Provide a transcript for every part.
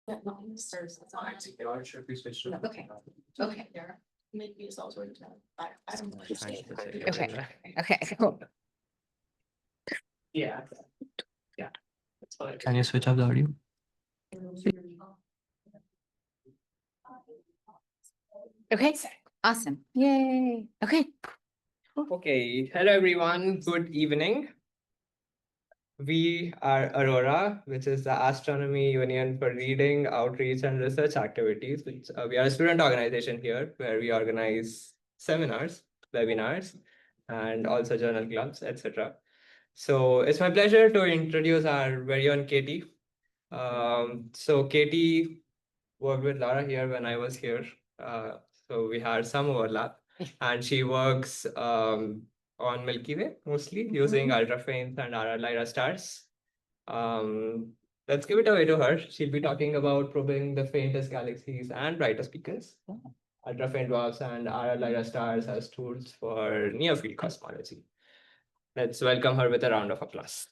Yeah, not in the stars. It's not. It should be switched to. Okay. Okay. There. Maybe it's also. I don't understand. Okay. Okay, cool. Yeah. Yeah. That's fine. Can you switch off the audio? Okay, awesome. Yay. Okay. Okay, hello everyone, good evening. We are Aurora, which is the Astronomy Union for Reading, Outreach and Research Activities. Which, we are a student organization here where we organize seminars, webinars, and also journal clubs, etc. So it's my pleasure to introduce our very own Katy. So Katy worked with Lara here when I was here. So we had some overlap. And she works on Milky Way mostly using ultra faint and RR Lyra stars. Let's give it away to her. She'll be talking about probing the faintest galaxies and brightest beacons, ultra faint dwarfs and RR Lyra stars as tools for near field cosmology. Let's welcome her with a round of applause.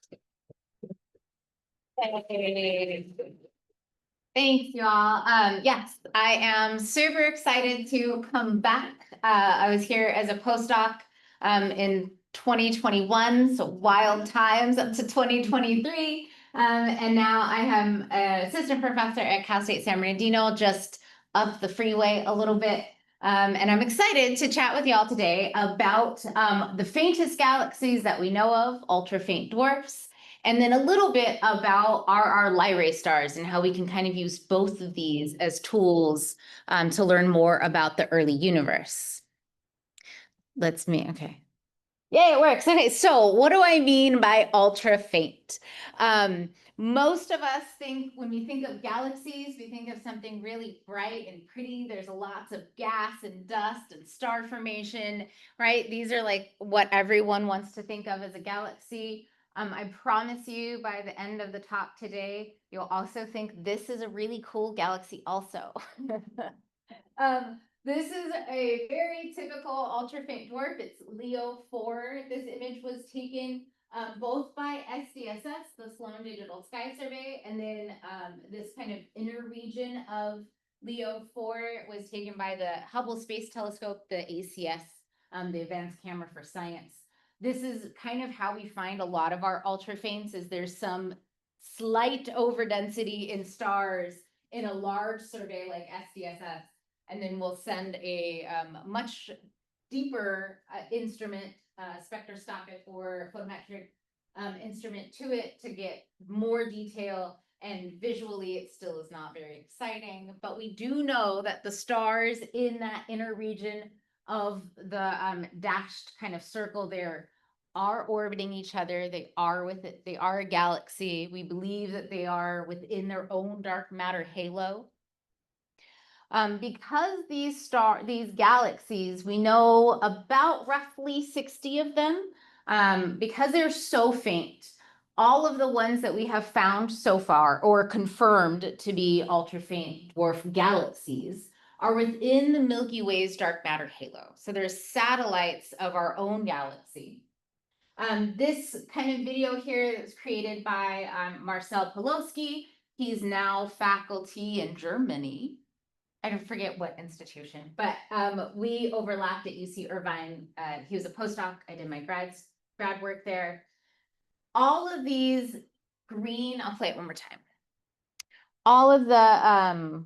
Thanks, y'all. Yes, I am super excited to come back. I was here as a postdoc in 2021, so wild times up to 2023. And now I am an assistant professor at Cal State San Bernardino, just up the freeway a little bit. And I'm excited to chat with y'all today about the faintest galaxies that we know of, ultra faint dwarfs. And then a little bit about our Lyrae stars and how we can kind of use both of these as tools to learn more about the early universe. Okay. Yay, it works. Okay, so what do I mean by ultra faint? Most of us think, when we think of galaxies, we think of something really bright and pretty. There's lots of gas and dust and star formation, right? These are like what everyone wants to think of as a galaxy. I promise you by the end of the talk today, you'll also think this is a really cool galaxy also. This is a very typical ultra-faint dwarf. It's Leo 4. This image was taken both by SDSS, the Sloan Digital Sky Survey, and then this kind of inner region of Leo 4 was taken by the Hubble Space Telescope, the ACS, the Advanced Camera for Science. This is kind of how we find a lot of our ultra faints, is there's some slight overdensity in stars in a large survey like SDSS, and then we'll send a much deeper instrument, spectroscopic or photometric instrument to it to get more detail, and visually it still is not very exciting, but we do know that the stars in that inner region of the dashed kind of circle there are orbiting each other. They are they are a galaxy. We believe that they are within their own dark matter halo. Because these galaxies, we know about roughly 60 of them. Because they're so faint, all of the ones that we have found so far or confirmed to be ultra faint dwarf galaxies are within the Milky Way's dark matter halo. So they're satellites of our own galaxy. This kind of video here is created by Marcel Pawlowski. He's now faculty in Germany. I don't forget what institution, but we overlapped at UC Irvine. He was a postdoc. I did my grad work there. All of these green, I'll play it one more time. All of the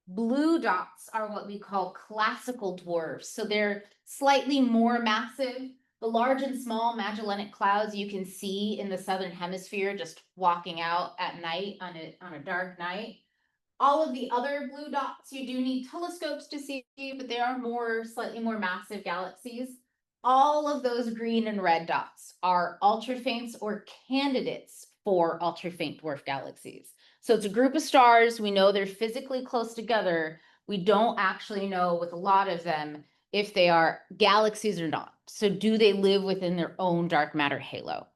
blue dots are what we call classical dwarfs. So they're slightly more massive. The large and small Magellanic clouds you can see in the southern hemisphere just walking out at night on a dark night. All of the other blue dots you do need telescopes to see, but they are slightly more massive galaxies. All of those green and red dots are ultrafaints or candidates for ultrafaint dwarf galaxies. So it's a group of stars. We know they're physically close together. We don't actually know with a lot of them if they are galaxies or not. So do they live within their own dark matter halo?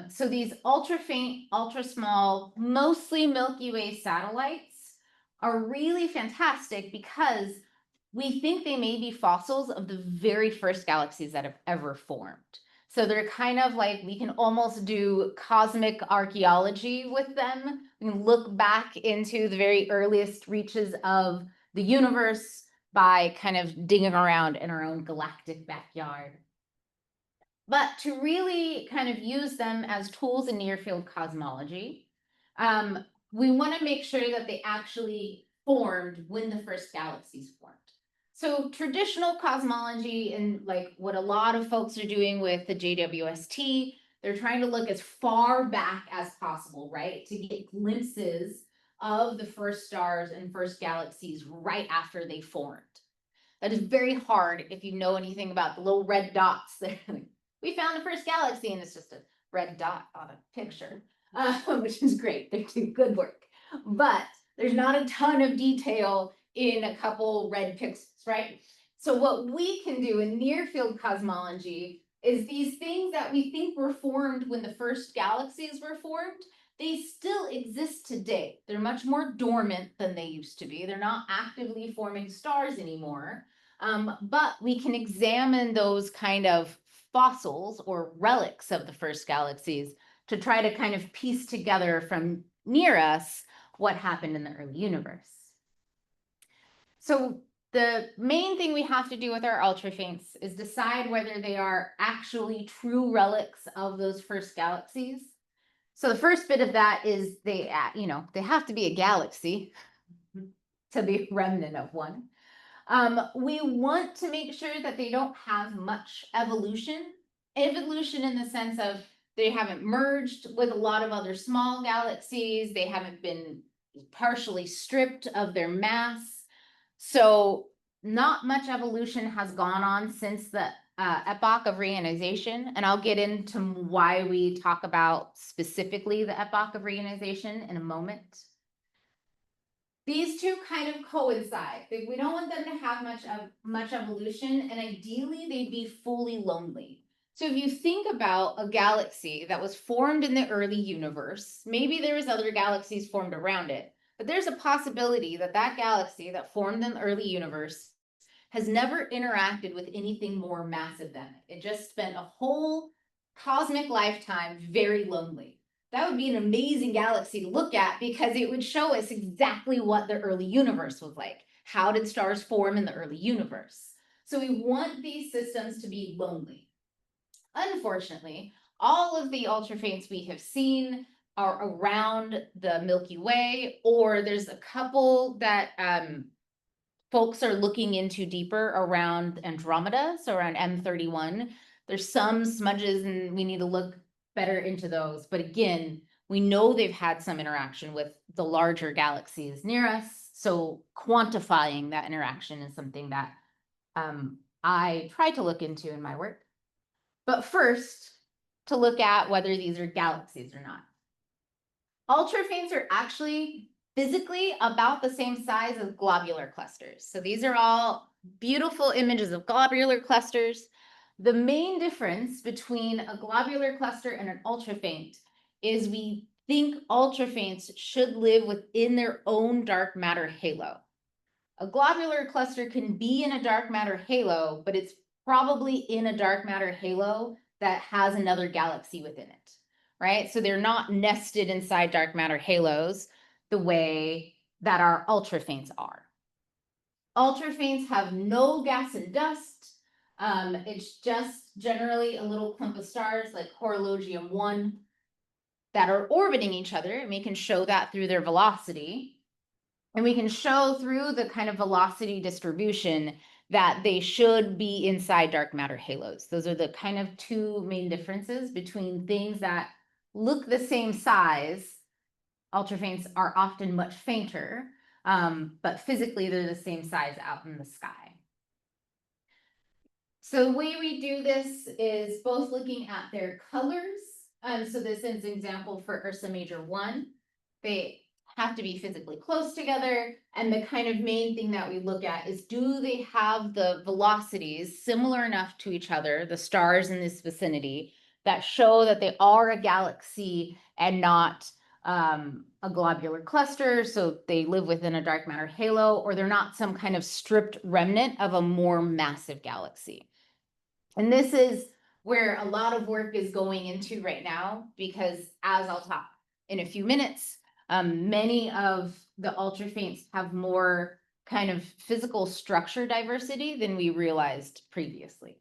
So these ultra faint, ultra small, mostly Milky Way satellites are really fantastic because we think they may be fossils of the very first galaxies that have ever formed. So they're kind of like, we can almost do cosmic archaeology with them. We can look back into the very earliest reaches of the universe by kind of digging around in our own galactic backyard. But to really kind of use them as tools in near field cosmology, we want to make sure that they actually formed when the first galaxies formed. So traditional cosmology and like what a lot of folks are doing with the JWST, they're trying to look as far back as possible, right? To get glimpses of the first stars and first galaxies right after they formed. That is very hard if you know anything about the little red dots there. We found the first galaxy and it's just a red dot on a picture, which is great. They're doing good work. But there's not a ton of detail in a couple red pixels, right? So what we can do in near field cosmology is these things that we think were formed when the first galaxies were formed, they still exist today. They're much more dormant than they used to be. They're not actively forming stars anymore. But we can examine those kind of fossils or relics of the first galaxies to try to kind of piece together from near us what happened in the early universe. So the main thing we have to do with our ultrafaints is decide whether they are actually true relics of those first galaxies. So the first bit of that is they have to be a galaxy to be a remnant of one. We want to make sure that they don't have much evolution in the sense of they haven't merged with a lot of other small galaxies. They haven't been partially stripped of their mass. So not much evolution has gone on since the epoch of reionization. And I'll get into why we talk about specifically the epoch of reionization in a moment. These two kind of coincide. We don't want them to have much evolution, and ideally they'd be fully lonely. So if you think about a galaxy that was formed in the early universe, maybe there was other galaxies formed around it, but there's a possibility that that galaxy that formed in the early universe has never interacted with anything more massive than it. It just spent a whole cosmic lifetime very lonely. That would be an amazing galaxy to look at because it would show us exactly what the early universe was like. How did stars form in the early universe? So we want these systems to be lonely. Unfortunately, all of the ultrafaints we have seen are around the Milky Way, or there's a couple that folks are looking into deeper around Andromeda, so around M31. There's some smudges and we need to look better into those. But again, we know they've had some interaction with the larger galaxies near us. So quantifying that interaction is something that I try to look into in my work. But first, to look at whether these are galaxies or not. Ultrafaints are actually physically about the same size as globular clusters. So these are all beautiful images of globular clusters. The main difference between a globular cluster and an ultrafaint is we think ultrafaints should live within their own dark matter halo. A globular cluster can be in a dark matter halo, but it's probably in a dark matter halo that has another galaxy within it, right? So they're not nested inside dark matter halos the way that our ultrafaints are. Ultrafaints have no gas and dust. It's just generally a little clump of stars like Horologium 1 that are orbiting each other, and we can show that through their velocity. And we can show through the kind of velocity distribution that they should be inside dark matter halos. Those are the kind of two main differences between things that look the same size. Ultrafaints are often much fainter, but physically they're the same size out in the sky. So the way we do this is both looking at their colors. So this is an example for Ursa Major 1. They have to be physically close together. And the kind of main thing that we look at is, do they have the velocities similar enough to each other, the stars in this vicinity, that show that they are a galaxy and not a globular cluster, so they live within a dark matter halo, or they're not some kind of stripped remnant of a more massive galaxy. And this is where a lot of work is going into right now, because as I'll talk in a few minutes, many of the ultra faints have more kind of physical structure diversity than we realized previously,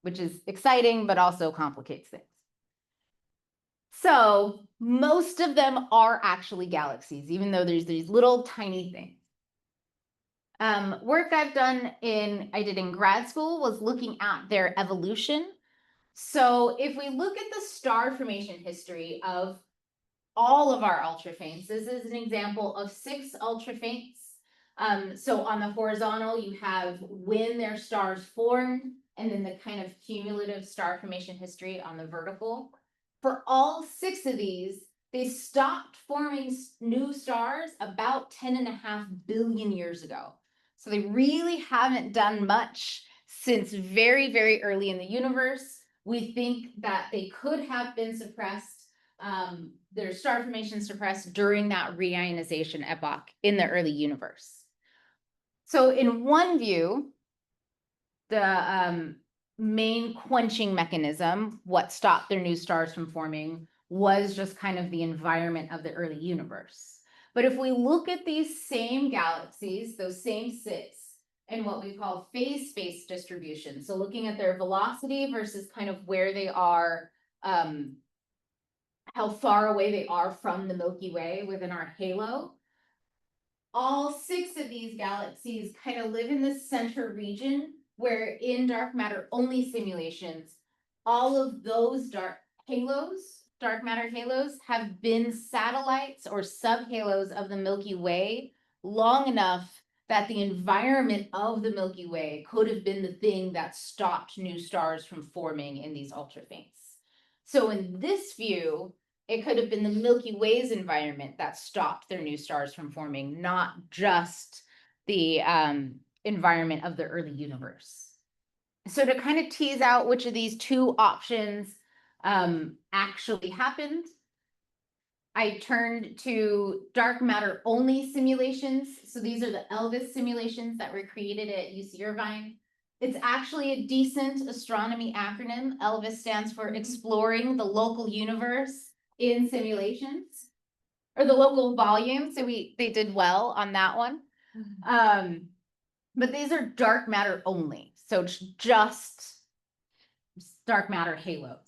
which is exciting, but also complicates things. So most of them are actually galaxies, even though there's these little tiny things. Work I did in grad school was looking at their evolution. So if we look at the star formation history of all of our ultra faints, this is an example of 6 ultra faints. So on the horizontal, you have when their stars formed, and then the kind of cumulative star formation history on the vertical. For all 6 of these, they stopped forming new stars about 10.5 billion years ago. So they really haven't done much since very, very early in the universe. We think that they could have been suppressed, their star formation suppressed during that reionization epoch in the early universe. So in one view, the main quenching mechanism, what stopped their new stars from forming, was just kind of the environment of the early universe. But if we look at these same galaxies, those same 6, and what we call phase space distribution, so looking at their velocity versus kind of where they are, how far away they are from the Milky Way within our halo, all 6 of these galaxies kind of live in the center region, where in dark matter only simulations, all of those dark matter halos, have been satellites or subhalos of the Milky Way long enough that the environment of the Milky Way could have been the thing that stopped new stars from forming in these ultra faints. So in this view, it could have been the Milky Way's environment that stopped their new stars from forming, not just the environment of the early universe. So to kind of tease out which of these 2 options actually happened, I turned to dark matter only simulations. So these are the ELVIS simulations that were created at UC Irvine. It's actually a decent astronomy acronym. ELVIS stands for Exploring the Local Universe in Simulations, or the local volume. So they did well on that one. But these are dark matter only. So it's just dark matter halos.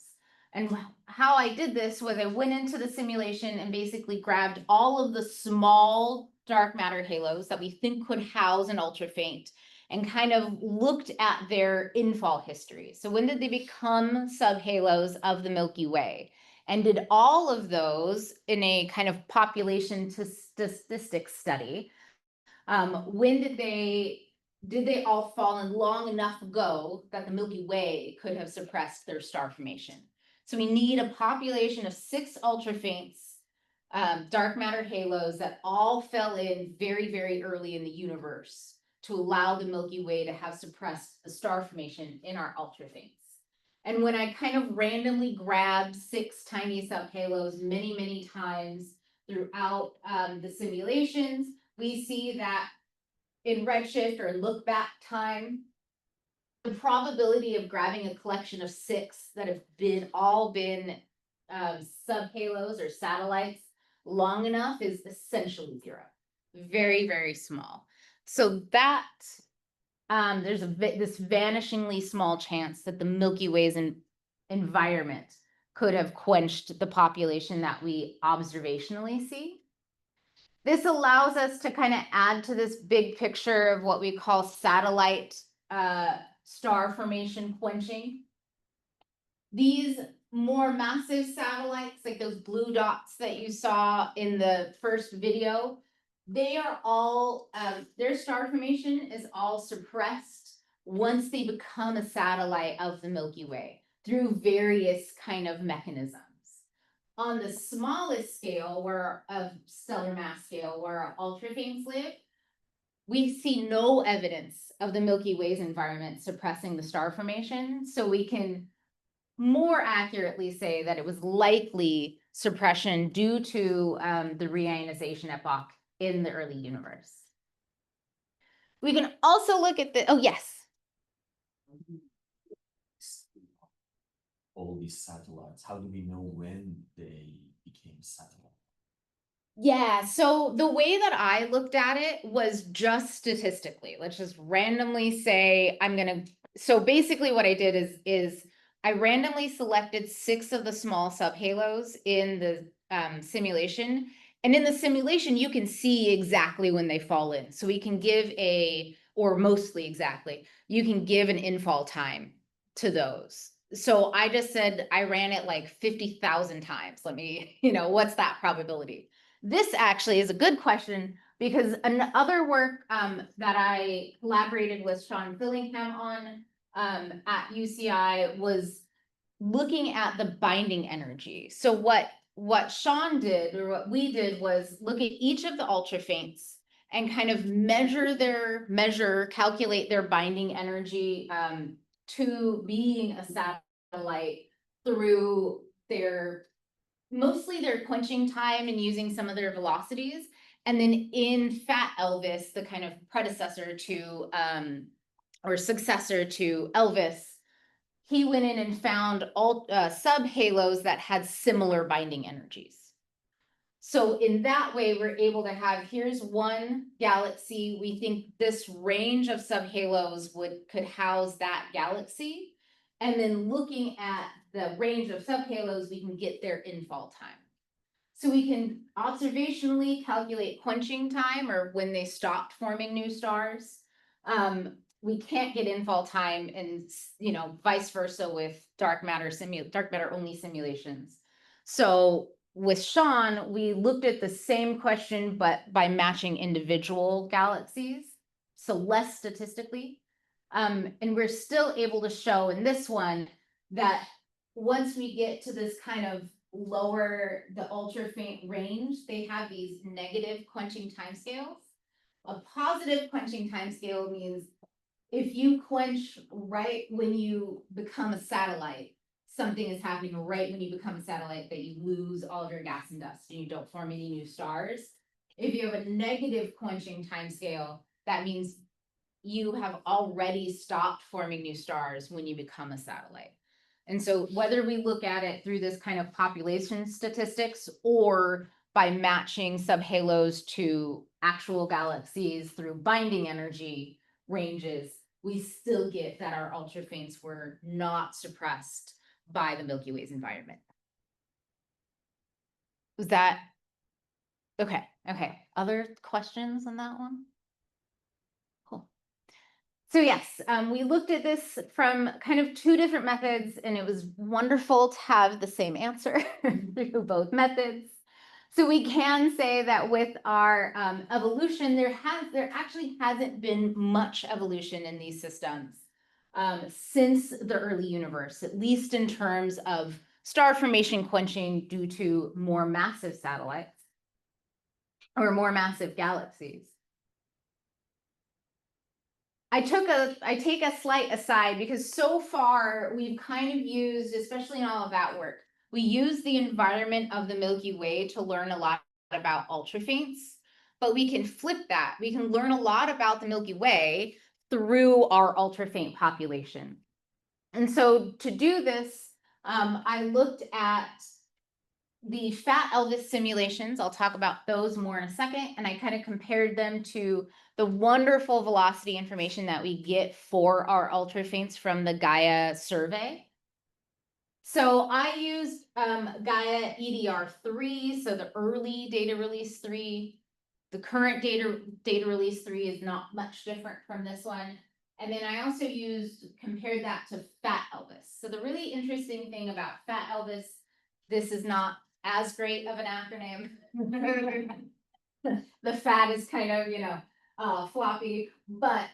And how I did this was I went into the simulation and basically grabbed all of the small dark matter halos that we think could house an ultra faint and kind of looked at their infall history. So when did they become subhalos of the Milky Way? And did all of those in a kind of population to statistics study, when did they all fall in long enough ago that the Milky Way could have suppressed their star formation? So we need a population of 6 ultra faints, dark matter halos that all fell in very, very early in the universe to allow the Milky Way to have suppressed the star formation in our ultra faints. And when I kind of randomly grabbed 6 tiny subhalos many, many times throughout the simulations, we see that in redshift or look back time, the probability of grabbing a collection of 6 that have all been subhalos or satellites long enough is essentially 0. Very, very small. So that there's this vanishingly small chance that the Milky Way's environment could have quenched the population that we observationally see. This allows us to kind of add to this big picture of what we call satellite star formation quenching. These more massive satellites, like those blue dots that you saw in the first video, they are all, their star formation is all suppressed once they become a satellite of the Milky Way through various kind of mechanisms. On the smallest scale, of stellar mass scale, where our ultra faints live, we see no evidence of the Milky Way's environment suppressing the star formation. So we can more accurately say that it was likely suppression due to the reionization epoch in the early universe. We can also look at the, oh yes. all these satellites? How do we know when they became satellites? Yeah, so the way that I looked at it was just statistically. Let's just randomly say so basically what I did is I randomly selected 6 of the small subhalos in the simulation. And in the simulation, you can see exactly when they fall in. So we can give or mostly exactly, you can give an infall time to those. So I just said, I ran it like 50,000 times. Let me, what's that probability? This actually is a good question because another work that I collaborated with Sean Fillingham on at UCI was looking at the binding energy. So what Sean did, or what we did, was look at each of the ultrafaints and kind of calculate their binding energy to being a satellite through mostly their quenching time and using some of their velocities. And then in Phat ELVIS, the kind of predecessor to or successor to ELVIS, he went in and found all subhalos that had similar binding energies. So in that way, we're able to have, here's one galaxy. We think this range of subhalos could house that galaxy. And then looking at the range of subhalos, we can get their infall time. So we can observationally calculate quenching time, or when they stopped forming new stars. We can't get infall time, and vice versa with dark matter only simulations. So with Sean, we looked at the same question, but by matching individual galaxies, so less statistically. And we're still able to show in this one that once we get to this kind of lower the ultrafaint range, they have these negative quenching timescales. A positive quenching timescale means if you quench right when you become a satellite, something is happening right when you become a satellite, that you lose all of your gas and dust and you don't form any new stars. If you have a negative quenching timescale, that means you have already stopped forming new stars when you become a satellite. And so whether we look at it through this kind of population statistics or by matching subhalos to actual galaxies through binding energy ranges, we still get that our ultrafaints were not suppressed by the Milky Way's environment. Was that okay? Okay. Other questions on that one? Cool. So yes, we looked at this from kind of 2 different methods, and it was wonderful to have the same answer through both methods. So we can say that with our evolution, there actually hasn't been much evolution in these systems since the early universe, at least in terms of star formation quenching due to more massive satellites or more massive galaxies. I take a slight aside because so far we've kind of used, especially in all of that work, we use the environment of the Milky Way to learn a lot about ultrafaints, but we can flip that. We can learn a lot about the Milky Way through our ultrafaint population. And so to do this, I looked at the Phat ELVIS simulations. I'll talk about those more in a second. And I kind of compared them to the wonderful velocity information that we get for our ultrafaints from the Gaia survey. So I used Gaia EDR3, so the early data release 3. The current data release 3 is not much different from this one. And then I also compared that to Phat ELVIS. So the really interesting thing about Phat ELVIS, this is not as great of an acronym. The Phat is kind of, floppy, but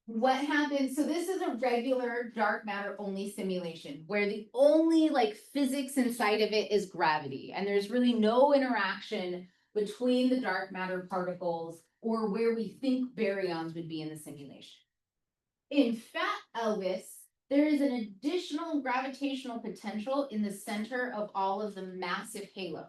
what happens, so this is a regular dark matter only simulation where the only physics inside of it is gravity, and there's really no interaction between the dark matter particles or where we think baryons would be in the simulation. In Phat ELVIS, there is an additional gravitational potential in the center of all of the massive halos,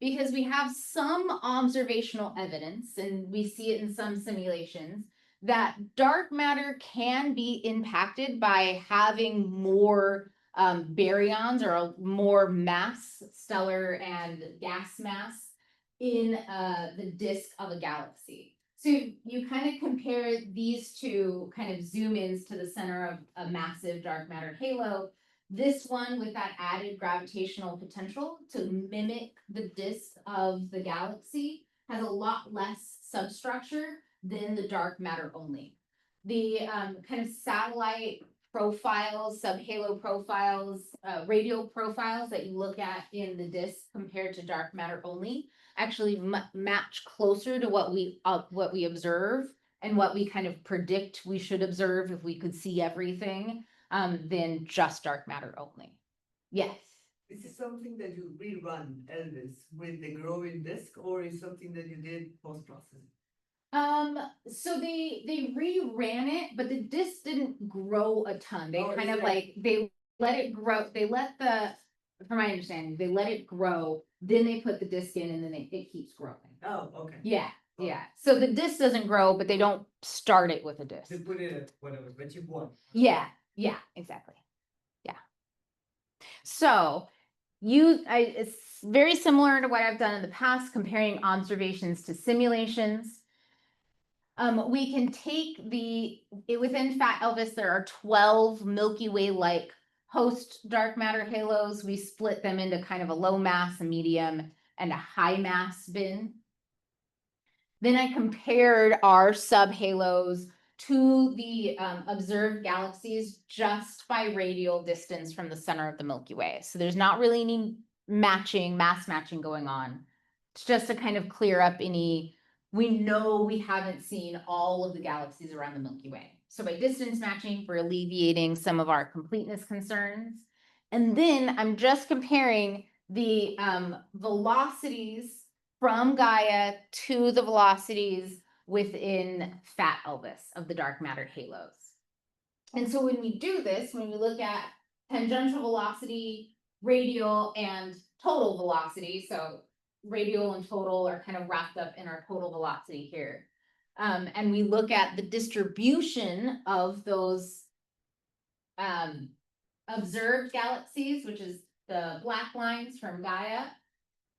because we have some observational evidence, and we see it in some simulations, that dark matter can be impacted by having more baryons or more mass, stellar and gas mass in the disk of a galaxy. So you kind of compare these two kind of zoom ins to the center of a massive dark matter halo. This one with that added gravitational potential to mimic the disk of the galaxy has a lot less substructure than the dark matter only. The kind of satellite profiles, subhalo profiles, radial profiles that you look at in the disk compared to dark matter only actually match closer to what we observe and what we kind of predict we should observe if we could see everything than just dark matter only. Yes. Is this something that you rerun Elvis with the growing disk, or is something that you did post-processing? So they reran it, but the disc didn't grow a ton. They Oh, kind is of it? like, they let it grow, from my understanding, they let it grow, then they put the disc in and then it keeps growing. Oh, okay. Yeah, Oh. yeah. So the disc doesn't grow, but they don't start it with a disc. They put it at whatever, but you want. Yeah, yeah, exactly. Yeah. So it's very similar to what I've done in the past, comparing observations to simulations. We can take within Phat ELVIS, there are 12 Milky Way-like host dark matter halos. We split them into kind of a low mass, a medium, and a high mass bin. Then I compared our subhalos to the observed galaxies just by radial distance from the center of the Milky Way. So there's not really any mass matching going on. It's just to kind of clear up we know we haven't seen all of the galaxies around the Milky Way. So by distance matching, we're alleviating some of our completeness concerns. And then I'm just comparing the velocities from Gaia to the velocities within Phat ELVIS of the dark matter halos. And so when we do this, when we look at tangential velocity, radial, and total velocity, so radial and total are kind of wrapped up in our total velocity here. And we look at the distribution of those observed galaxies, which is the black lines from Gaia,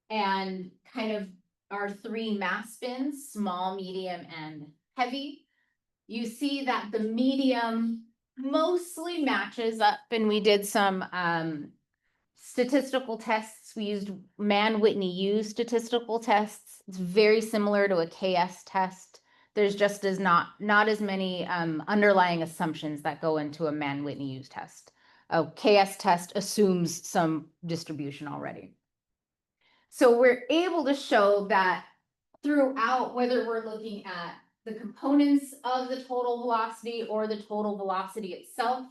and kind of our three mass bins, small, medium, and heavy. You see that the medium mostly matches up, and we did some statistical tests. We used Mann-Whitney U statistical tests. It's very similar to a KS test. There's just not as many underlying assumptions that go into a Mann-Whitney U test. A KS test assumes some distribution already. So we're able to show that throughout, whether we're looking at the components of the total velocity or the total velocity itself,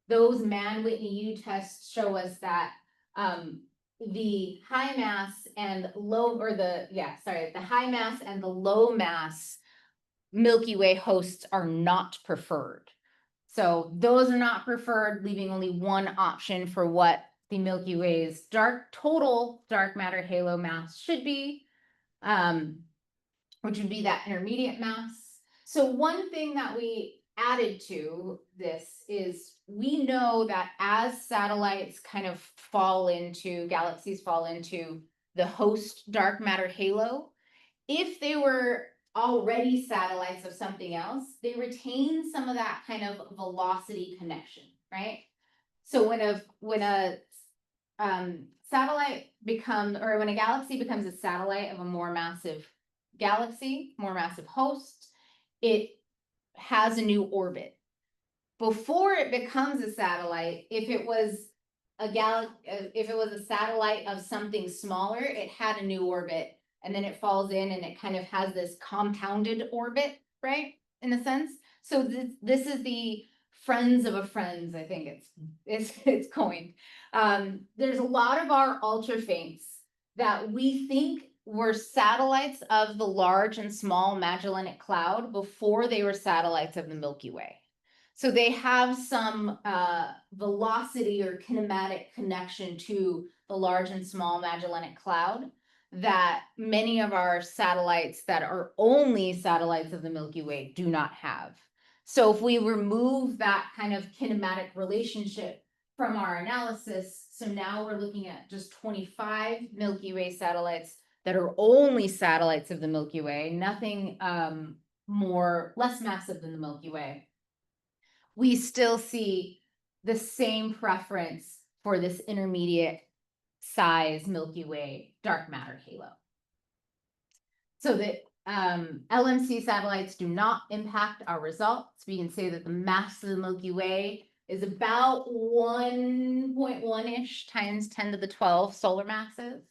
those Mann-Whitney U tests show us that the high mass and the high mass and the low mass Milky Way hosts are not preferred. So those are not preferred, leaving only one option for what the Milky Way's total dark matter halo mass should be, which would be that intermediate mass. So one thing that we added to this is we know that as satellites kind of galaxies fall into the host dark matter halo, if they were already satellites of something else, they retain some of that kind of velocity connection, right? So when a satellite when a galaxy becomes a satellite of a more massive galaxy, more massive host, it has a new orbit. Before it becomes a satellite, if it was a satellite of something smaller, it had a new orbit, and then it falls in and it kind of has this compounded orbit, right? In a sense. So this is the friends of a friends, I think it's coined. There's a lot of our ultra faints that we think were satellites of the large and small Magellanic Cloud before they were satellites of the Milky Way. So they have some velocity or kinematic connection to the large and small Magellanic Cloud that many of our satellites that are only satellites of the Milky Way do not have. So if we remove that kind of kinematic relationship from our analysis, so now we're looking at just 25 Milky Way satellites that are only satellites of the Milky Way, nothing less massive than the Milky Way. We still see the same preference for this intermediate size Milky Way dark matter halo. So the LMC satellites do not impact our results. We can say that the mass of the Milky Way is about 1.1-ish times 10 to the 12 solar masses.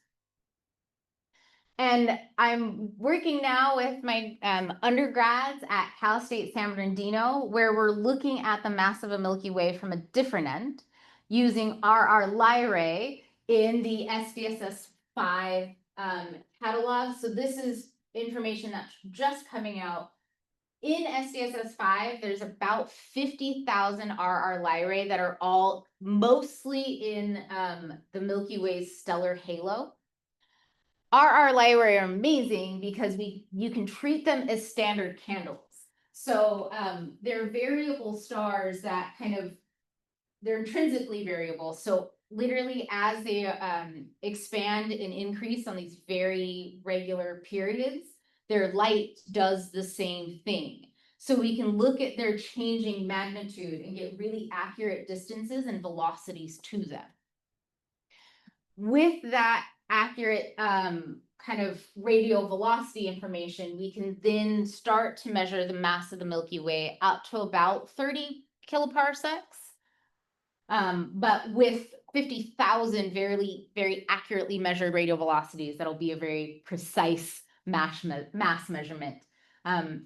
And I'm working now with my undergrads at Cal State San Bernardino, where we're looking at the mass of a Milky Way from a different end, using RR Lyrae in the SDSS 5 catalog. So this is information that's just coming out. In SDSS 5, there's about 50,000 RR Lyrae that are all mostly in the Milky Way's stellar halo. RR Lyrae are amazing because you can treat them as standard candles. So they're variable stars that they're intrinsically variable. So literally as they expand and increase on these very regular periods, their light does the same thing. So we can look at their changing magnitude and get really accurate distances and velocities to them. With that accurate kind of radial velocity information, we can then start to measure the mass of the Milky Way out to about 30 kiloparsecs. But with 50,000 very accurately measured radial velocities, that'll be a very precise mass measurement.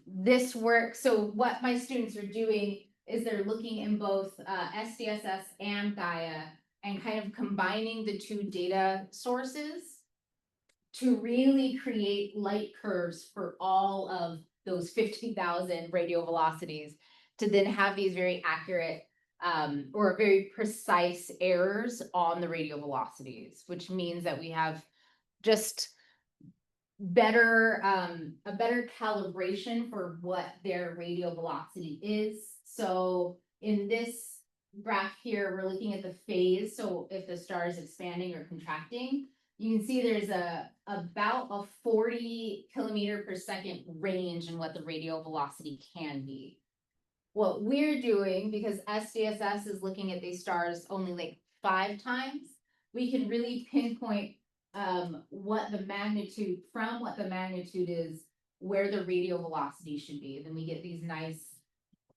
This work, so what my students are doing is they're looking in both SDSS and Gaia and kind of combining the two data sources to really create light curves for all of those 50,000 radial velocities to then have these very accurate or very precise errors on the radial velocities, which means that we have just better a better calibration for what their radial velocity is. So in this graph here, we're looking at the phase. So if the star is expanding or contracting, you can see there's about a 40 kilometer per second range in what the radial velocity can be. What we're doing, because SDSS is looking at these stars only like 5 times, we can really pinpoint what the magnitude is, where the radial velocity should be. Then we get these nice,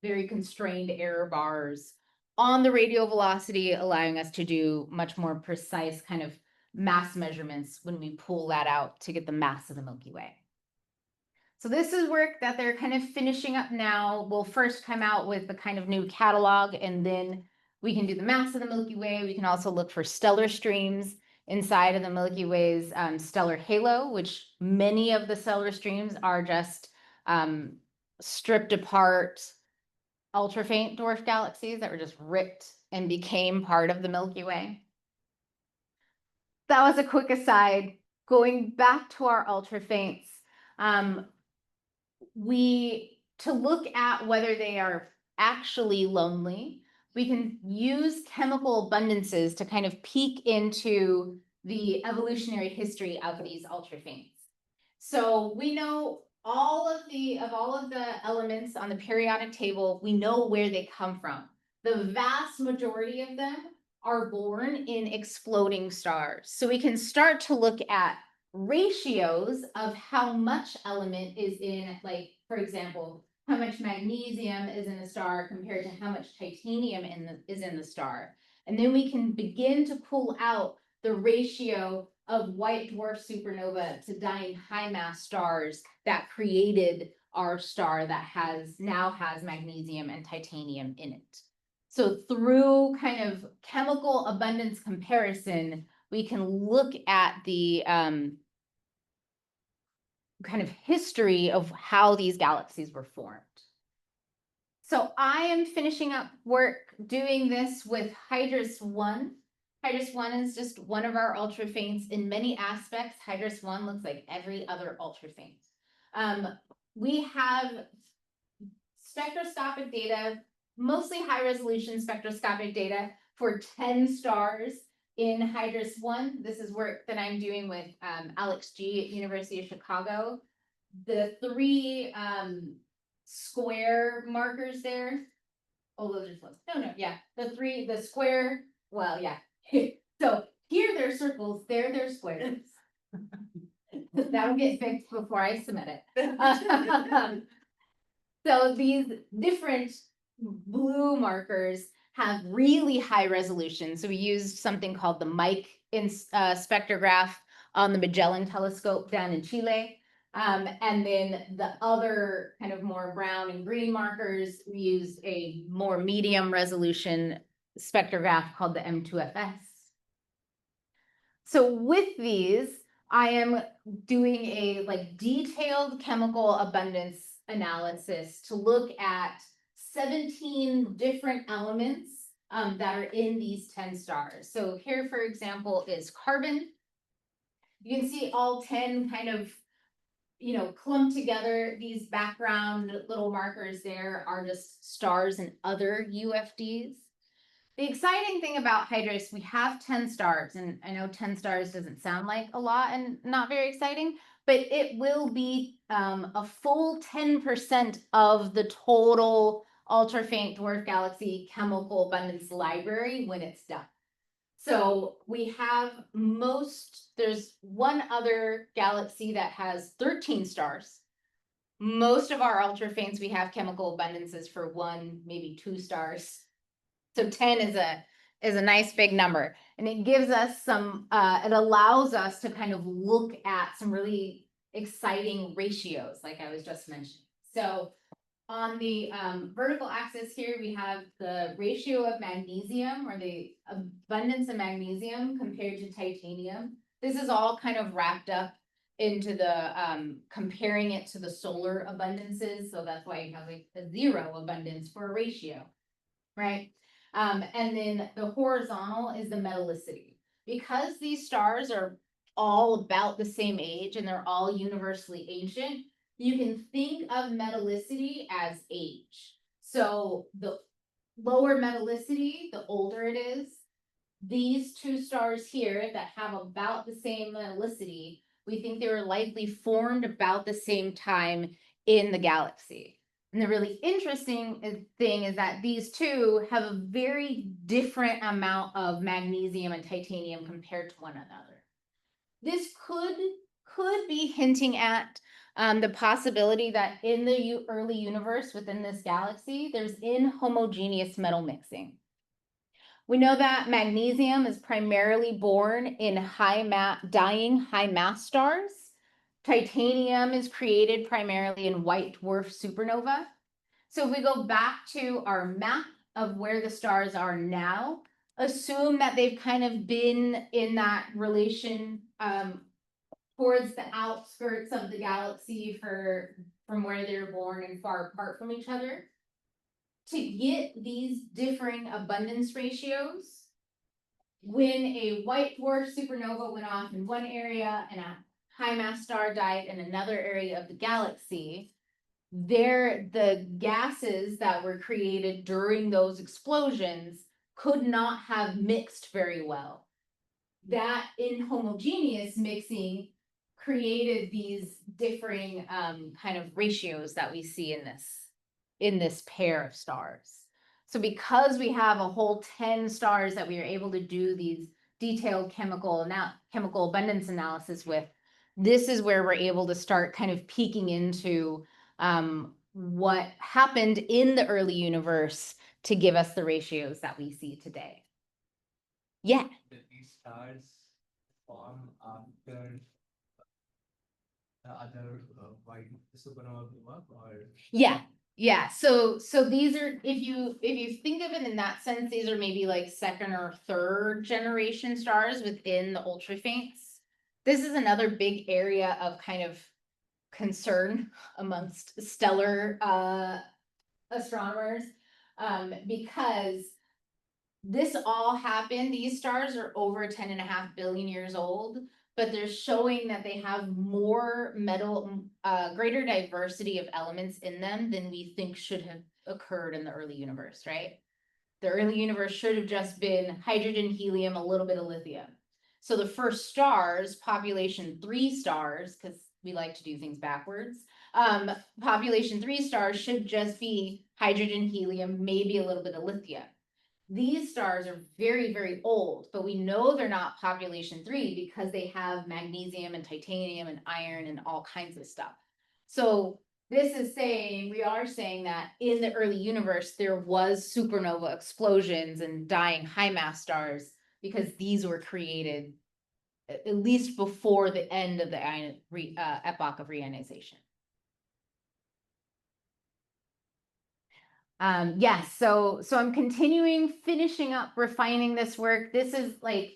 very constrained error bars on the radial velocity, allowing us to do much more precise kind of mass measurements when we pull that out to get the mass of the Milky Way. So this is work that they're kind of finishing up now. We'll first come out with the kind of new catalog, and then we can do the mass of the Milky Way. We can also look for stellar streams inside of the Milky Way's stellar halo, which many of the stellar streams are just stripped apart ultra faint dwarf galaxies that were just ripped and became part of the Milky Way. That was a quick aside. Going back to our ultra faints, to look at whether they are actually lonely, we can use chemical abundances to kind of peek into the evolutionary history of these ultra faints. So we know all of the elements on the periodic table, we know where they come from. The vast majority of them are born in exploding stars. So we can start to look at ratios of how much element is in, like, for example, how much magnesium is in a star compared to how much titanium is in the star. And then we can begin to pull out the ratio of white dwarf supernova to dying high mass stars that created our star that now has magnesium and titanium in it. So through kind of chemical abundance comparison, we can look at the kind of history of how these galaxies were formed. So I am finishing up work doing this with Hydrus I. Hydrus I is just one of our ultra faints. In many aspects, Hydrus I looks like every other ultra faint. We have spectroscopic data, mostly high resolution spectroscopic data for 10 stars in Hydrus I. This is work that I'm doing with Alex G at University of Chicago. The three square markers there. Oh, those are close. No, yeah. The square, well, yeah. So here they're circles, there they're squares. That'll get fixed before I submit it. So these different blue markers have really high resolution. So we used something called the Mike spectrograph on the Magellan telescope down in Chile. And then the other kind of more brown and green markers, we used a more medium resolution spectrograph called the M2FS. So with these, I am doing a like detailed chemical abundance analysis to look at 17 different elements that are in these 10 stars. So here, for example, is carbon. You can see all 10 kind of, you know, clumped together. These background little markers there are just stars and other UFDs. The exciting thing about Hydrus, we have 10 stars, and I know 10 stars doesn't sound like a lot and not very exciting, but it will be a full 10% of the total ultra faint dwarf galaxy chemical abundance library when it's done. So we have there's one other galaxy that has 13 stars. Most of our ultra faints, we have chemical abundances for 1, maybe 2 stars. So 10 is a nice big number, and it gives us some, it allows us to kind of look at some really exciting ratios, like I was just mentioning. So on the vertical axis here, we have the ratio of magnesium, or the abundance of magnesium compared to titanium. This is all kind of wrapped up into the comparing it to the solar abundances. So that's why you have like a 0 abundance for a ratio, right? And then the horizontal is the metallicity. Because these stars are all about the same age and they're all universally ancient, you can think of metallicity as age. So the lower metallicity, the older it is. These 2 stars here that have about the same metallicity, we think they were likely formed about the same time in the galaxy. And the really interesting thing is that these 2 have a very different amount of magnesium and titanium compared to one another. This could be hinting at the possibility that in the early universe within this galaxy, there's inhomogeneous metal mixing. We know that magnesium is primarily born in dying high mass stars. Titanium is created primarily in white dwarf supernova. So if we go back to our map of where the stars are now, assume that they've kind of been in that relation towards the outskirts of the galaxy from where they're born and far apart from each other. To get these differing abundance ratios, when a white dwarf supernova went off in one area and a high mass star died in another area of the galaxy, the gases that were created during those explosions could not have mixed very well. That inhomogeneous mixing created these differing kind of ratios that we see in this pair of stars. So because we have a whole 10 stars that we are able to do these detailed chemical abundance analysis with, this is where we're able to start kind of peeking into what happened in the early universe to give us the ratios that we see today. Yeah. Did these stars form after the other white supernova blew up, or? Yeah. So these are, if you think of it in that sense, these are maybe like 2nd or 3rd generation stars within the ultra faints. This is another big area of kind of concern amongst stellar astronomers, because this all happened. These stars are over 10.5 billion years old, but they're showing that they have more greater diversity of elements in them than we think should have occurred in the early universe, right? The early universe should have just been hydrogen, helium, a little bit of lithium. So the first stars, population 3 stars, because we like to do things backwards, population 3 stars should just be hydrogen, helium, maybe a little bit of lithium. These stars are very, very old, but we know they're not population 3 because they have magnesium and titanium and iron and all kinds of stuff. So this is saying, we are saying that in the early universe, there was supernova explosions and dying high mass stars because these were created at least before the end of the epoch of reionization. Yes, so I'm continuing, finishing up, refining this work. This is like,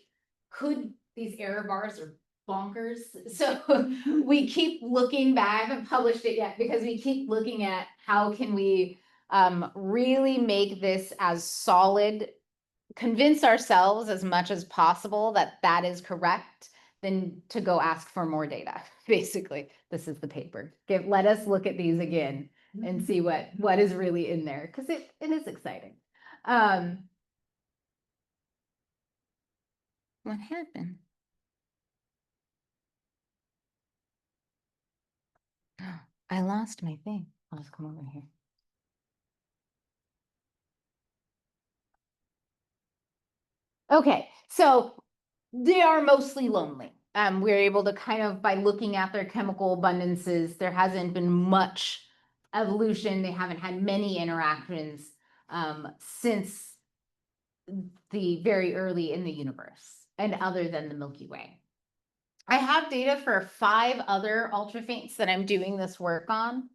these error bars are bonkers. So we keep looking back. I haven't published it yet because we keep looking at how can we really make this as solid, convince ourselves as much as possible that that is correct, then to go ask for more data. Basically, this is the paper. Let us look at these again and see what is really in there, because it is exciting. What happened? I lost my thing. I'll just come over here. Okay, so they are mostly lonely. We're able to kind of, by looking at their chemical abundances, there hasn't been much evolution. They haven't had many interactions since the very early in the universe, and other than the Milky Way. I have data for 5 other ultrafaints that I'm doing this work on.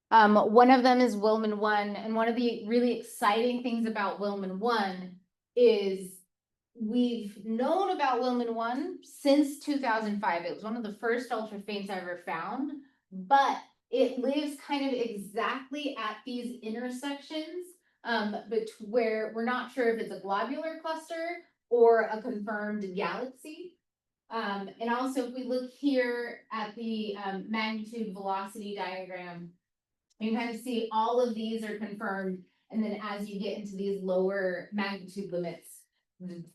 One of them is Willman 1, and one of the really exciting things about Willman 1 is we've known about Willman 1 since 2005. It was one of the first ultrafaints I ever found, but it lives kind of exactly at these intersections where we're not sure if it's a globular cluster or a confirmed galaxy. And also, if we look here at the magnitude velocity diagram, you can kind of see all of these are confirmed. And then as you get into these lower magnitude limits,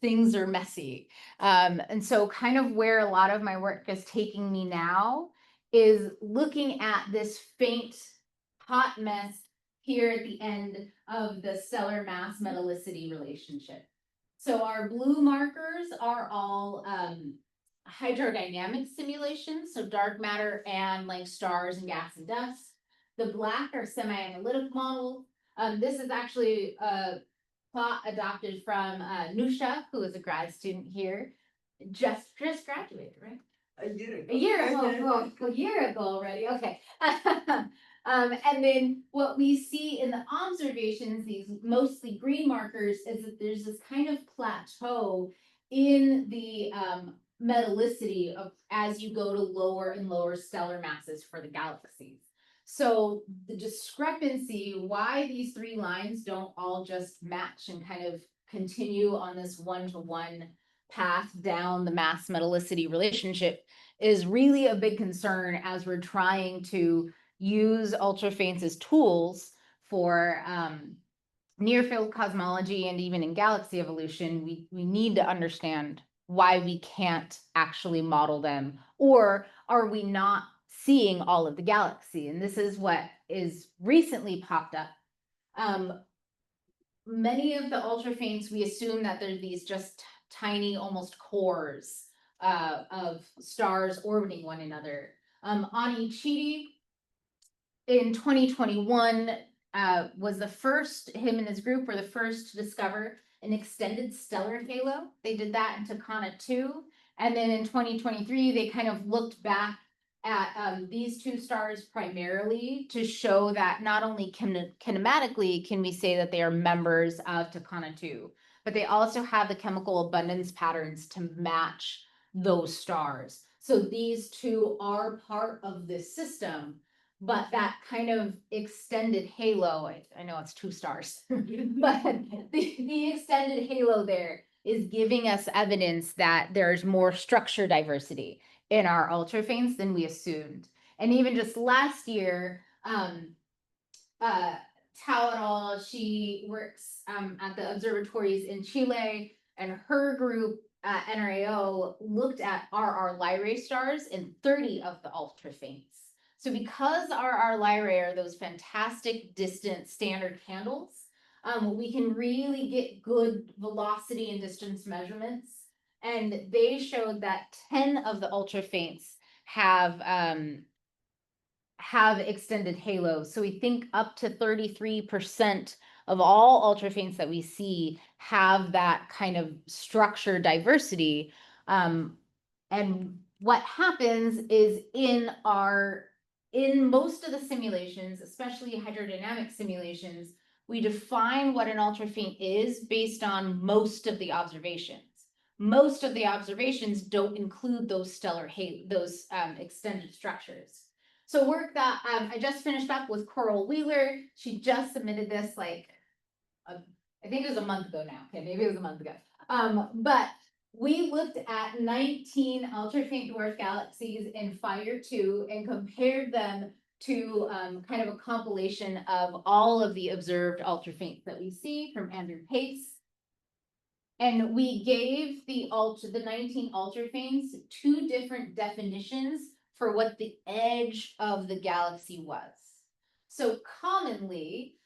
things are messy. And so kind of where a lot of my work is taking me now is looking at this faint hot mess here at the end of the stellar mass metallicity relationship. So our blue markers are all hydrodynamic simulations, so dark matter and like stars and gas and dust. The black are semi-analytic models. This is actually a plot adopted from Nusha, who is a grad student here, just graduated, right? A year ago. A year ago, a year ago already. Okay. And then what we see in the observations, these mostly green markers, is that there's this kind of plateau in the metallicity of as you go to lower and lower stellar masses for the galaxies. So the discrepancy, why these 3 lines don't all just match and kind of continue on this one-to-one path down the mass metallicity relationship, is really a big concern as we're trying to use ultrafaints as tools for near field cosmology and even in galaxy evolution. We need to understand why we can't actually model them, or are we not seeing all of the galaxy? And this is what is recently popped up. Many of the ultrafaints, we assume that they're these just tiny, almost cores of stars orbiting one another. Anichidi in 2021 was the first, him and his group were the first to discover an extended stellar halo. They did that in Tucana 2. And then in 2023, they kind of looked back at these 2 stars primarily to show that not only kinematically can we say that they are members of Tucana 2, but they also have the chemical abundance patterns to match those stars. So these 2 are part of this system, but that kind of extended halo, I know it's 2 stars, but the extended halo there is giving us evidence that there's more structure diversity in our ultrafaints than we assumed. And even just last year, Tao et al., she works at the observatories in Chile, and her group at NRAO looked at RR Lyrae stars in 30 of the ultrafaints. So because RR Lyrae are those fantastic distant standard candles, we can really get good velocity and distance measurements. And they showed that 10 of the ultrafaints have extended halos. So we think up to 33% of all ultrafaints that we see have that kind of structure diversity. And what happens is in most of the simulations, especially hydrodynamic simulations, we define what an ultrafaint is based on most of the observations. Most of the observations don't include those stellar extended structures. So work that I just finished up with Coral Wheeler. She just submitted this I think it was a month ago now. Okay, maybe it was a month ago. But we looked at 19 ultrafaint dwarf galaxies in FIRE-2 and compared them to kind of a compilation of all of the observed ultrafaints that we see from Andrew Pace. And we gave the 19 ultrafaints 2 different definitions for what the edge of the galaxy was. So commonly,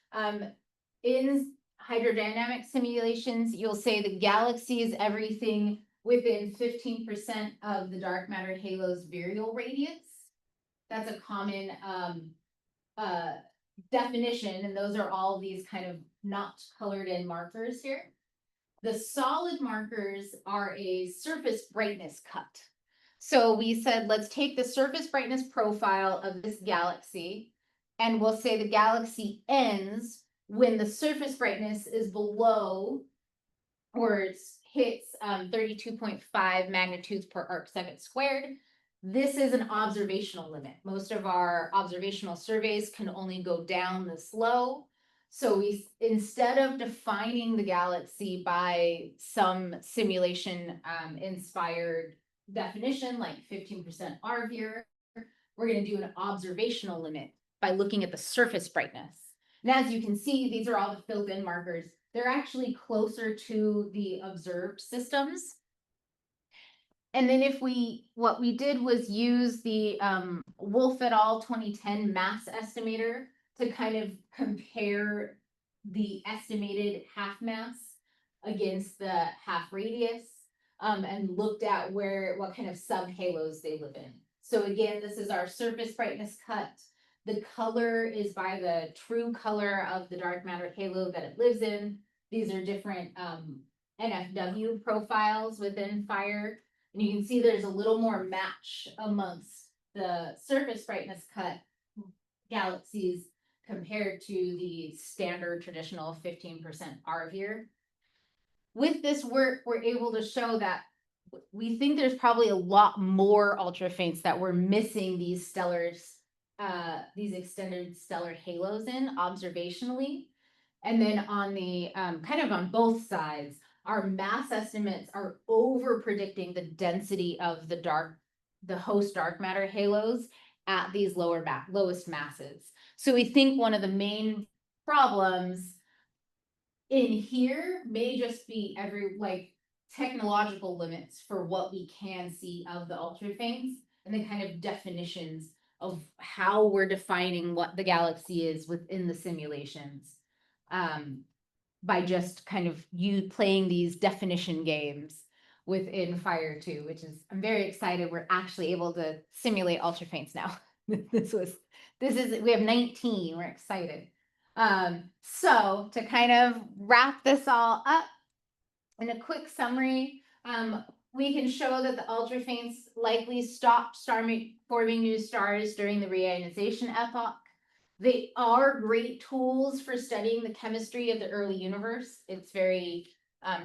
in hydrodynamic simulations, you'll say the galaxy is everything within 15% of the dark matter halo's virial radius. That's a common definition, and those are all these kind of not colored in markers here. The solid markers are a surface brightness cut. So we said, let's take the surface brightness profile of this galaxy, and we'll say the galaxy ends when the surface brightness is below, or it hits 32.5 magnitudes per arc second squared. This is an observational limit. Most of our observational surveys can only go down this low. So we, instead of defining the galaxy by some simulation inspired definition, like 15% RVIR, we're going to do an observational limit by looking at the surface brightness. And as you can see, these are all the filled in markers. They're actually closer to the observed systems. And then what we did was use the Wolf et al. 2010 mass estimator to kind of compare the estimated half mass against the half radius, and looked at what kind of subhalos they live in. So again, this is our surface brightness cut. The color is by the true color of the dark matter halo that it lives in. These are different NFW profiles within FIRE. And you can see there's a little more match amongst the surface brightness cut galaxies compared to the standard traditional 15% RVIR. With this work, we're able to show that we think there's probably a lot more ultrafaints that we're missing these stellars, these extended stellar halos in observationally. And then on the kind of on both sides, our mass estimates are over predicting the density of the host dark matter halos at these lowest masses. So we think one of the main problems in here may just be technological limits for what we can see of the ultrafaints, and the kind of definitions of how we're defining what the galaxy is within the simulations, by just kind of playing these definition games within FIRE-2, which is, I'm very excited we're actually able to simulate ultrafaints now. We have 19, we're excited. So to kind of wrap this all up, in a quick summary, we can show that the ultrafaints likely stopped forming new stars during the reionization epoch. They are great tools for studying the chemistry of the early universe. It's very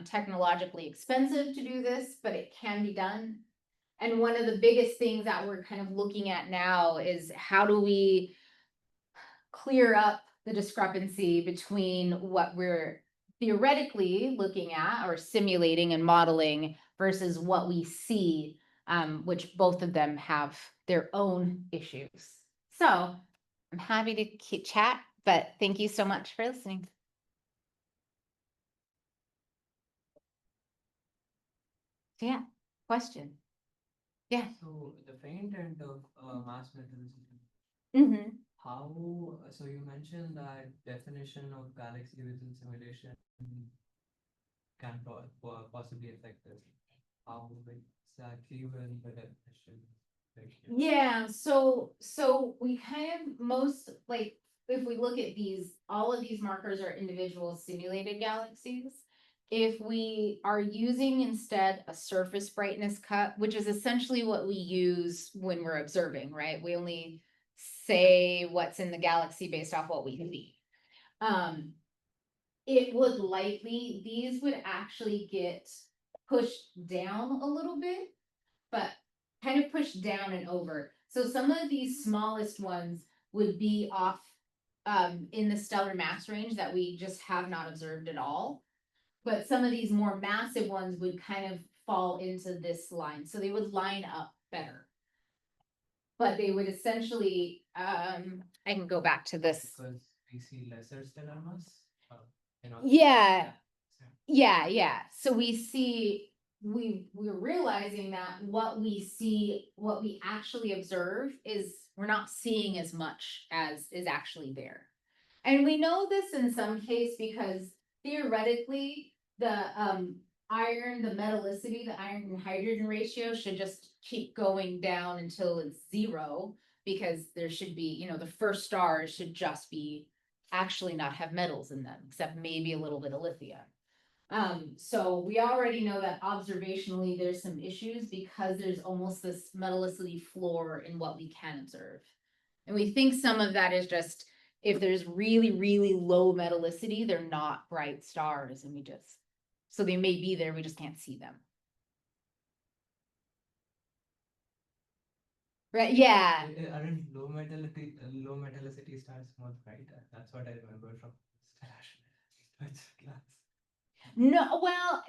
technologically expensive to do this, but it can be done. And one of the biggest things that we're kind of looking at now is how do we clear up the discrepancy between what we're theoretically looking at or simulating and modeling versus what we see, which both of them have their own issues. So I'm happy to chat But thank you so much for listening. So yeah, question. Yeah. So the faint and the mass metallicity, Mm-hmm. how, so you mentioned that definition of galaxy within simulation can possibly affect this. How exactly will the definition? Yeah, so we kind of most like if we look at these, all of these markers are individual simulated galaxies. If we are using instead a surface brightness cut, which is essentially what we use when we're observing, right? We only say what's in the galaxy based off what we see. It would likely, these would actually get pushed down a little bit, but kind of pushed down and over. So some of these smallest ones would be off in the stellar mass range that we just have not observed at all. But some of these more massive ones would kind of fall into this line. So they would line up better. But they would essentially, I can go back to this. Because we see lesser stellar mass. Yeah. Yeah. So we see, we're realizing that what we see, what we actually observe is we're not seeing as much as is actually there. And we know this in some case because theoretically, the iron, the metallicity, the iron and hydrogen ratio should just keep going down until it's 0, because there should be, you know, the first stars should just be actually not have metals in them, except maybe a little bit of lithium. So we already know that observationally there's some issues because there's almost this metallicity floor in what we can observe. And we think some of that is just, if there's really, really low metallicity, they're not bright stars, and so they may be there, we just can't see them. Right, yeah. Aren't low metallicity stars more bright? That's what I remember from stellar class. No, well,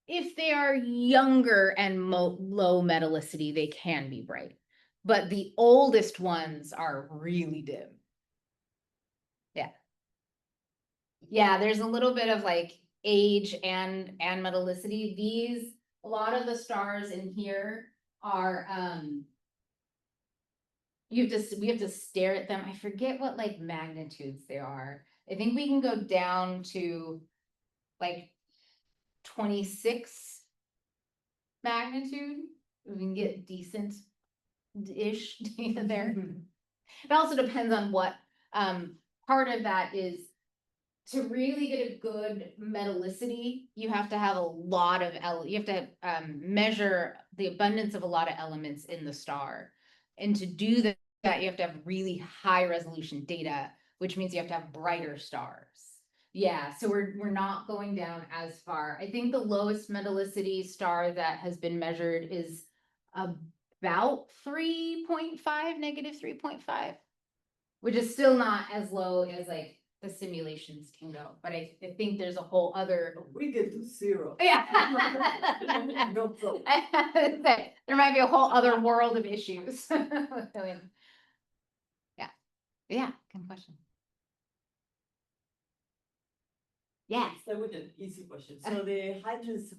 if they are younger and low metallicity, they can be bright. But the oldest ones are really dim. Yeah. Yeah, there's a little bit of like age and metallicity. These, a lot of the stars in here are, we have to stare at them. I forget what like magnitudes they are. I think we can go down to like 26 magnitude. We can get decent-ish data there. It also depends on what, part of that is to really get a good metallicity, you have to have a lot of, you have to measure the abundance of a lot of elements in the star. And to do that, you have to have really high resolution data, which means you have to have brighter stars. Yeah, so we're not going down as far. I think the lowest metallicity star that has been measured is about 3.5, negative 3.5, which is still not as low as like the simulations can go. But I think there's a whole other. We get to 0. Yeah. No problem. There might be a whole other world of issues. Yeah, good question. Yes. Start with an easy question. So the Hydrus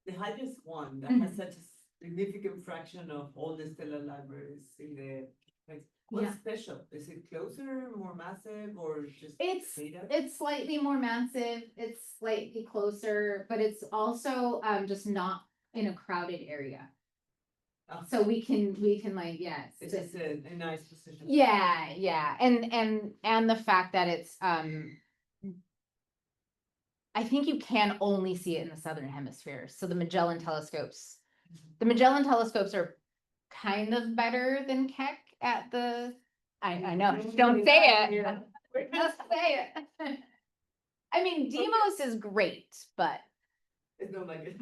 I that Mhm. has such a significant fraction of all the stellar libraries in the, like, what's Yeah. special? Is it closer, more massive, or just It's data? it's slightly more massive, it's slightly closer, but it's also just not in a crowded area. Ah. So we can like, yes. It's just a nice position. Yeah, and the fact that it's I think you can only see it in the southern hemisphere. So the Magellan telescopes are kind of better than Keck at the. I know. Don't say it. Yeah. Just say it. I mean, Demos is great, but. It's not like it.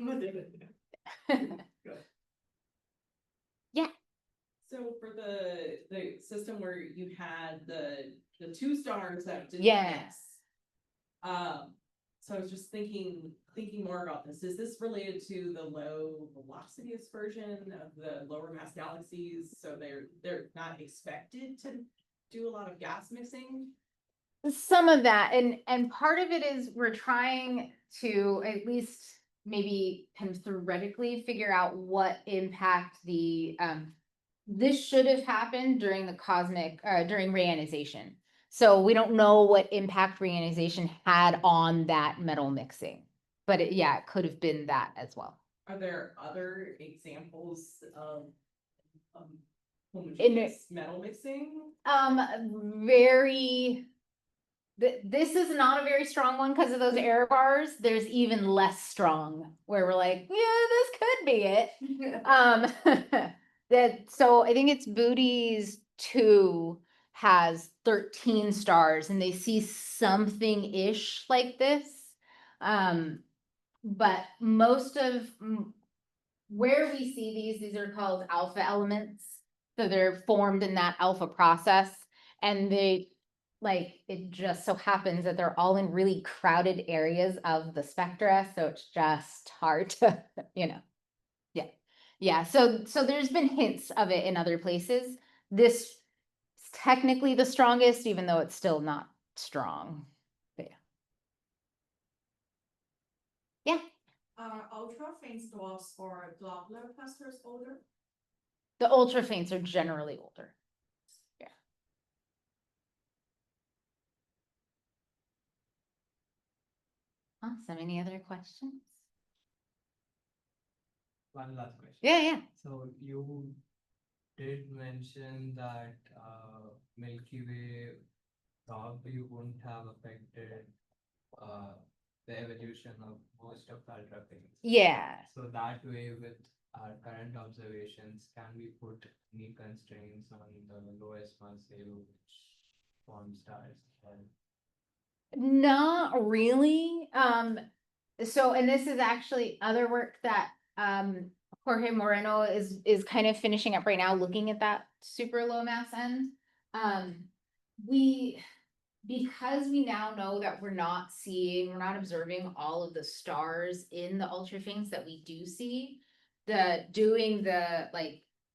Yeah. So for the system where you had the 2 stars that didn't Yes. mix, so I was just thinking more about this. Is this related to the low velocity dispersion of the lower mass galaxies? So they're not expected to do a lot of gas mixing? Some of that, and part of it is we're trying to at least maybe kind of theoretically figure out what impact this should have happened during the during reionization. So we don't know what impact reionization had on that metal mixing, but it could have been that as well. Are there other examples of homogeneous metal mixing? This is not a very strong one because of those error bars. There's even less strong where we're like, yeah, this could be it. So I think it's Booties 2 has 13 stars and they see something-ish like this. But most of where we see these are called alpha elements. So they're formed in that alpha process, and it just so happens that they're all in really crowded areas of the spectra. So it's just hard to, Yeah. So there's been hints of it in other places. This is technically the strongest, even though it's still not strong. But yeah. Ultra faint dwarfs or globular clusters older? The ultra faints are generally older. Yeah. Awesome. Any other questions? One last question. Yeah. So you did mention that Milky Way probably wouldn't have affected the evolution of most of the ultra faints. Yeah. So that way, with our current observations, can we put any constraints on the lowest mass which form stars? Not really. So, and this is actually other work that Jorge Moreno is kind of finishing up right now, looking at that super low mass end. Because we now know that we're not observing all of the stars in the ultra faints that we do see, doing the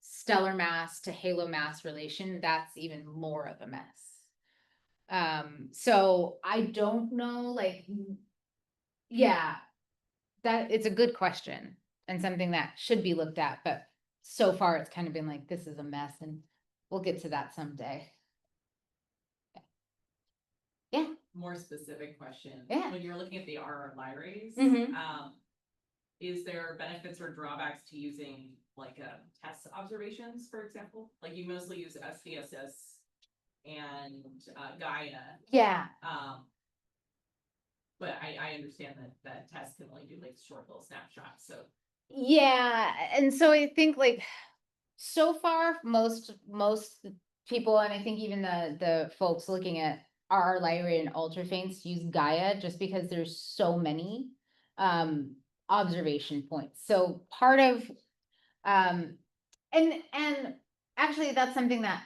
stellar mass to halo mass relation, that's even more of a mess. So I don't know, that it's a good question and something that should be looked at, but so far it's kind of been like, this is a mess, and we'll get to that someday. Yeah. More specific question. Yeah. When you're looking at the AURORA Lyrays, Mhm. Is there benefits or drawbacks to using test observations, for example? Like you mostly use SDSS and Gaia. Yeah. But I understand that tests can only do short little snapshots. So Yeah, and so I think so far most people, and I think even the folks looking at our Lyra and ultra faints use Gaia just because there's so many observation points. So part of and actually that's something that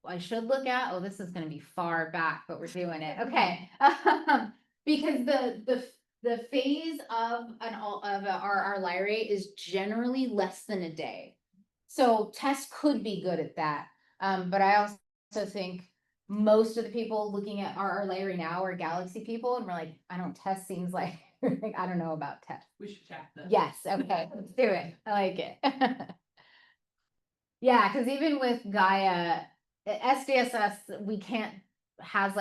I should look at. Oh, this is going to be far back, but we're doing it. Okay. Because the phase of our Lyra is generally less than a day. So tests could be good at that. But I also think most of the people looking at our Lyra now are galaxy people, and we're like, I don't test seems like I don't know about test. we should check that. Yes, okay, let's do it. I like it. Yeah, because even with Gaia, SDSS, has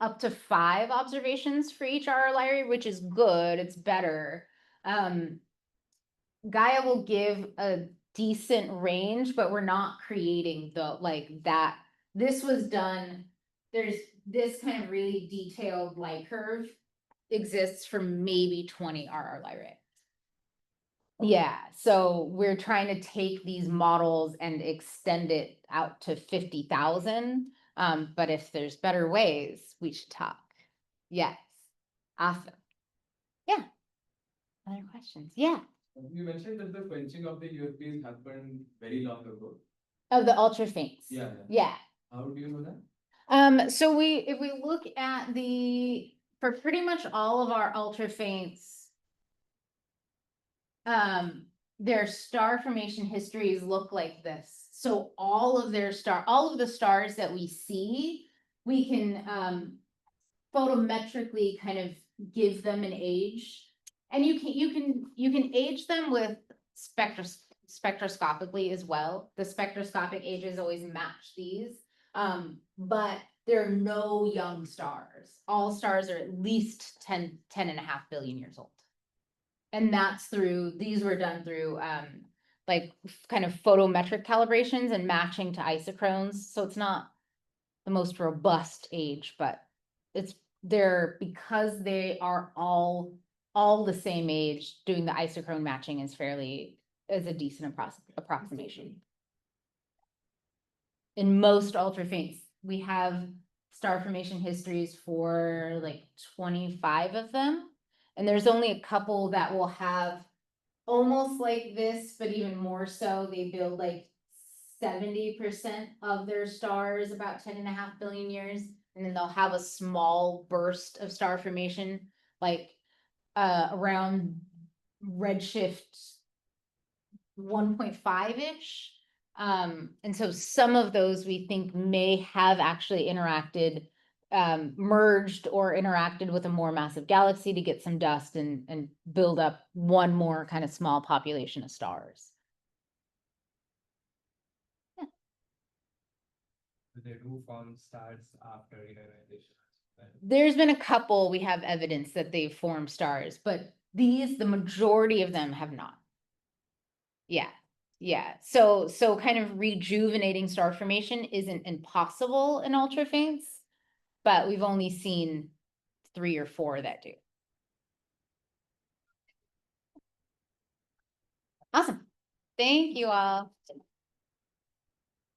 up to 5 observations for each RR Lyra, which is good, it's better. Gaia will give a decent range, but we're not creating that. This was done, there's this kind of really detailed light curve exists for maybe 20 RR Lyra. Yeah, so we're trying to take these models and extend it out to 50,000. But if there's better ways, we should talk. Yes. Awesome. Yeah. Other questions? Yeah. You mentioned that the quenching of the UFPs happened very long ago. Of the ultra faints. Yeah. Yeah. How do you know that? So if we look at for pretty much all of our ultra faints, their star formation histories look like this. So all of the stars that we see, we can photometrically kind of give them an age. And you can age them with spectroscopically as well. The spectroscopic ages always match these. But there are no young stars. All stars are at least 10.5 billion years old. And that's through, these were done through like kind of photometric calibrations and matching to isochrones. So it's not the most robust age, but it's there because they are all the same age. Doing the isochrone matching is a decent approximation. In most ultra faints, we have star formation histories for like 25 of them. And there's only a couple that will have almost like this, but even more so. They build like 70% of their stars about 10.5 billion years. And then they'll have a small burst of star formation, like around redshift 1.5-ish. And so some of those we think may have actually interacted, merged or interacted with a more massive galaxy to get some dust and build up one more kind of small population of stars. They do form stars after ionization. There's been a couple we have evidence that they've formed stars, but these, the majority of them have not. Yeah. Yeah, so kind of rejuvenating star formation isn't impossible in ultra faints, but we've only seen 3 or 4 that do. Awesome. Thank you all.